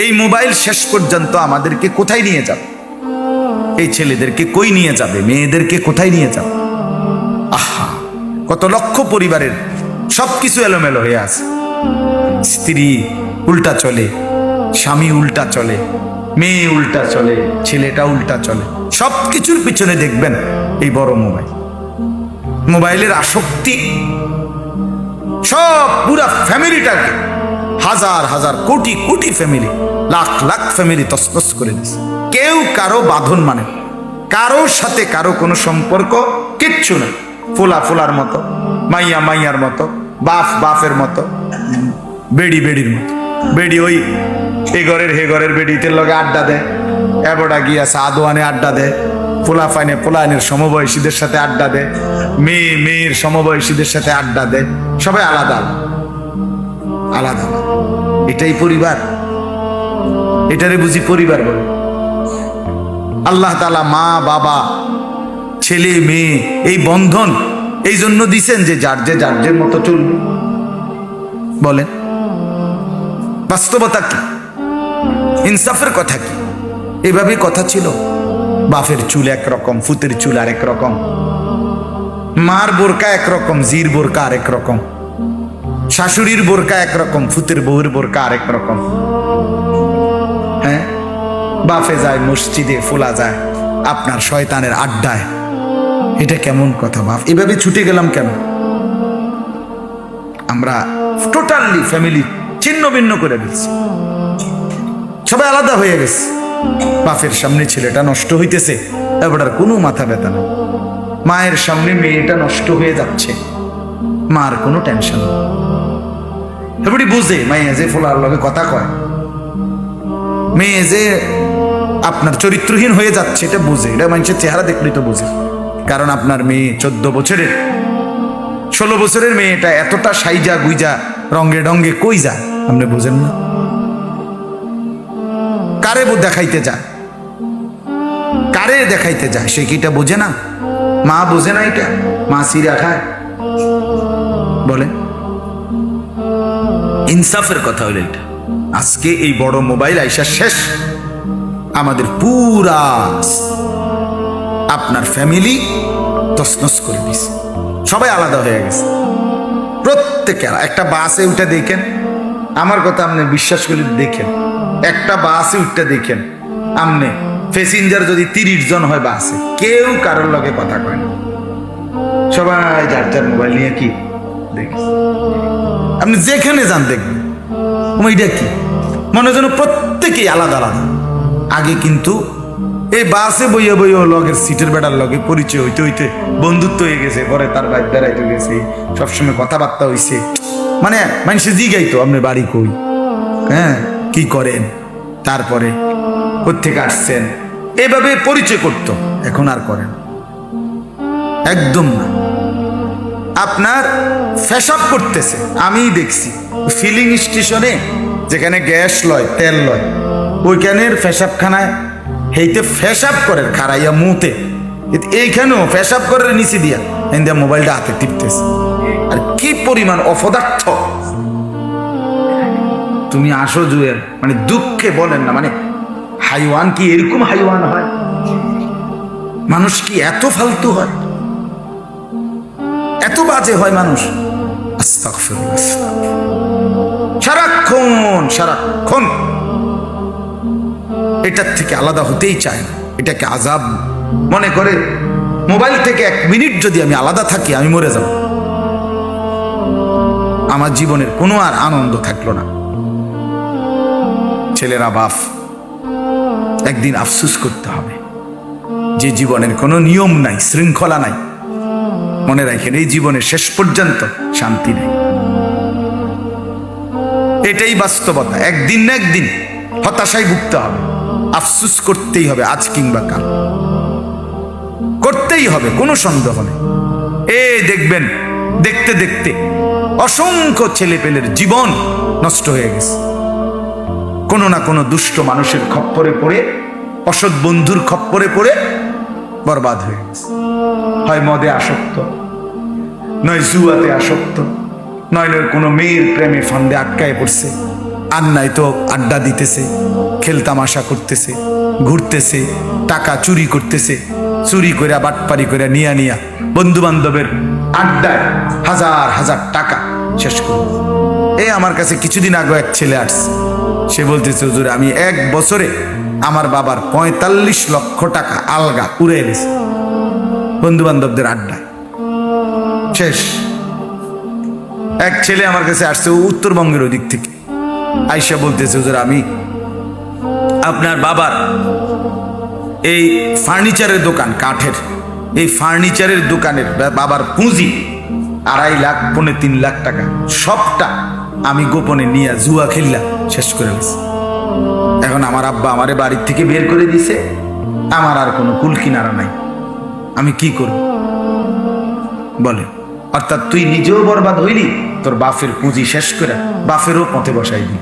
এই মোবাইল শেষ পর্যন্ত আমাদেরকে কোথায় নিয়ে যাবে? এই ছেলেদেরকে কই নিয়ে যাবে? মেয়েদেরকে কোথায় নিয়ে যাবে? আহা, কত লক্ষ পরিবারের সবকিছু এলোমেলো হয়ে আছে। স্ত্রী উল্টা চলে, স্বামী উল্টা চলে, মেয়ে উল্টা চলে, ছেলেটা উল্টা চলে। সবকিছুর পিছনে দেখবেন এই বড় মোবাইল, মোবাইলের আসক্তি সব পুরা ফ্যামিলিটাকে, হাজার হাজার কোটি কোটি ফ্যামিলি, লাখ লাখ ফ্যামিলি তছনছ করে দিচ্ছে। কেউ কারো বাঁধন মানে, কারোর সাথে কারো কোনো সম্পর্ক কিচ্ছু না। ফোলা ফোলার মতো, মাইয়া মাইয়ার মতো, বাপ বাপের মতো, বেড়ি বেড়ির মতো। বেড়ি ওই এ ঘরের হে ঘরের বেড়িতে লগে আড্ডা দেয়, এবড়া গিয়া সাদোয়ানে আড্ডা দেয়, পোলা ফাইনে পোলায়নের সমবয়সীদের সাথে আড্ডা দেয়, মেয়ে মেয়ের সমবয়সীদের সাথে আড্ডা দেয়। সবাই আলাদা আলাদা আলাদা। এটাই পরিবার? এটারে বুঝি পরিবার বলে? আল্লাহ তাআলা মা বাবা ছেলে মেয়ে এই বন্ধন এই জন্য দিছেন যে যার যে মতো চলবে। বলেন বাস্তবতা কি? ইনসাফের কথা কি? এভাবে কথা ছিল। বাপের চুল একরকম, ফুতের চুল আরেক রকম, মার বোরকা একরকম, জির বোরকা আরেক রকম, শাশুড়ির বোরকা একরকম, ফুতের বউয়ের বোরকা আরেক রকম। হ্যাঁ, বাপে যায় মসজিদে, ফোলা যায় আপনার শয়তানের আড্ডায়। এটা কেমন কথা বাপ? এভাবে ছুটে গেলাম কেন? আমরা টোটালি ফ্যামিলি ছিন্ন ভিন্ন করে দিচ্ছি, সবাই আলাদা হয়ে গেছে। বাপের সামনে ছেলেটা নষ্ট হইতেছে, এবার আর কোনো মাথা ব্যথা নেই। মায়ের সামনে মেয়েটা নষ্ট হয়ে যাচ্ছে, মার কোনো টেনশন নেই। এবারই বুঝে মাইয়া যে ফোলার লগে কথা কয়, মেয়ে যে আপনার চরিত্রহীন হয়ে যাচ্ছে এটা বুঝে। এটা মানুষের চেহারা দেখলেই তো বুঝে। কারণ আপনার মেয়ে 14 বছরের 16 বছরের মেয়েটা এতটা সাইজা গুইজা রঙ্গে ডঙ্গে কই যায় আপনি বুঝেন না? কারে দেখাইতে যায়, কারে দেখাইতে যায় সে কি এটা বোঝে না? মা বোঝে না এটা? মা সিরা খায়? বলে ইনসাফের কথা হলো এটা। আজকে এই বড় মোবাইল আইসা শেষ আমাদের পুরা আপনার ফ্যামিলি তছনছ করে দিছে। সবাই আলাদা হয়ে গেছে, প্রত্যেকে। একটা বাসে উঠে দেখেন, আমার কথা আপনি বিশ্বাস করে দেখেন, একটা বাসে উঠতে দেখেন আপনি, প্যাসেঞ্জার যদি 30 জন হয় বাসে, কেউ কারোর লগে কথা কয় না, সবাই যার যার মোবাইল নিয়ে কি দেখে। আপনি যেখানে যান দেখবেন ওইটা কি মনে যেন প্রত্যেকেই আলাদা আলাদা। আগে কিন্তু এই বাসে বইয়া বইয়া লগের সিটের বেড়ার লগে পরিচয় হইতে হইতে বন্ধুত্ব হয়ে গেছে, পরে তার বাইক বেড়াইতে গেছে, সবসময় কথাবার্তা হইছে। মানে মানুষে জিগাইতো আপনি বাড়ি কই, হ্যাঁ কি করেন, তারপরে কোত্থেকে আসছেন, এভাবে পরিচয় করত। এখন আর করেন একদম না। আপনার ফেসাব করতেছে, আমি দেখছি ফিলিং স্টেশনে যেখানে গ্যাস লয় তেল লয়, ওইখানের ফেসাবখানায় হেইতে ফেসাব করেন খারাইয়া মুতে, এইখানেও ফেসাব করে নিচে দিয়া ইন্ডিয়া মোবাইলটা হাতে টিপতেছে। আর কি পরিমাণ অপদার্থ! তুমি আসো জুয়েল, মানে দুঃখে বলেন না, মানে হাইওয়ান কি এরকম হাইওয়ান হয়? মানুষ কি এত ফালতু হয়, এত বাজে হয় মানুষ? আস্তাগফিরুল্লাহ। সারাক্ষণ সারাক্ষণ এটার থেকে আলাদা হতেই চায় না, এটাকে আযাব মনে করে। মোবাইল থেকে 1 মিনিট যদি আমি আলাদা থাকি আমি মরে যাব, আমার জীবনের কোনো আর আনন্দ থাকলো না। ছেলেরা বাপ একদিন আফসোস করতে হবে যে জীবনের কোনো নিয়ম নাই, শৃঙ্খলা নাই। মনে রাখেন এই জীবনের শেষ পর্যন্ত শান্তি নেই, এটাই বাস্তবতা। একদিন না একদিন হতাশায় ভুগতে হবে, আফসোস করতেই হবে, আজ কিংবা কাল করতেই হবে, কোনো সন্দেহ নেই। দেখবেন দেখতে দেখতে অসংখ্য ছেলেপেলের জীবন নষ্ট হয়ে গেছে, কোনো না কোনো দুষ্ট মানুষের খপ্পরে পড়ে, অসৎ বন্ধুর খপ্পরে পড়ে বরবাদ হয়ে গেছে। হয় মদে আসক্ত, নয় জুয়াতে আসক্ত, নয় কোনো মেয়ের প্রেমে ফান্দে আটকায় পড়ছে, আর নাই তো আড্ডা দিতেছে, খেলতামাশা করতেছে, ঘুরতেছে, টাকা চুরি করতেছে, চুরি করে বাটপারি করে নিয়া নিয়া বন্ধু বান্ধবের আড্ডায় হাজার হাজার টাকা শেষ করে। এই আমার কাছে কিছুদিন আগে এক ছেলে আসছে, সে বলতেছে হুজুর আমি 1 বছরে আমার বাবার 45 লক্ষ টাকা আলগা উড়ে গেছে বন্ধু বান্ধবদের আড্ডায়, শেষ। এক ছেলে আমার কাছে আসছে উত্তরবঙ্গের ওদিক থেকে, আইসা বলতেছে হুজুর আমি আপনার বাবার এই ফার্নিচারের দোকান, কাঠের এই ফার্নিচারের দোকানের বাবার পুঁজি 2.5 লাখ 3 লাখ টাকা সবটা আমি গোপনে নিয়ে জুয়া খেললা শেষ করে গেছি। এখন আমার আব্বা আমারে বাড়ির থেকে বের করে দিছে, আমার আর কোনো কুল কিনারা নাই, আমি কি করব বলে? অর্থাৎ তুই নিজেও বরবাদ হইলি, তোর বাপের পুঁজি শেষ করে বাপেরও পথে বসাই দিলি।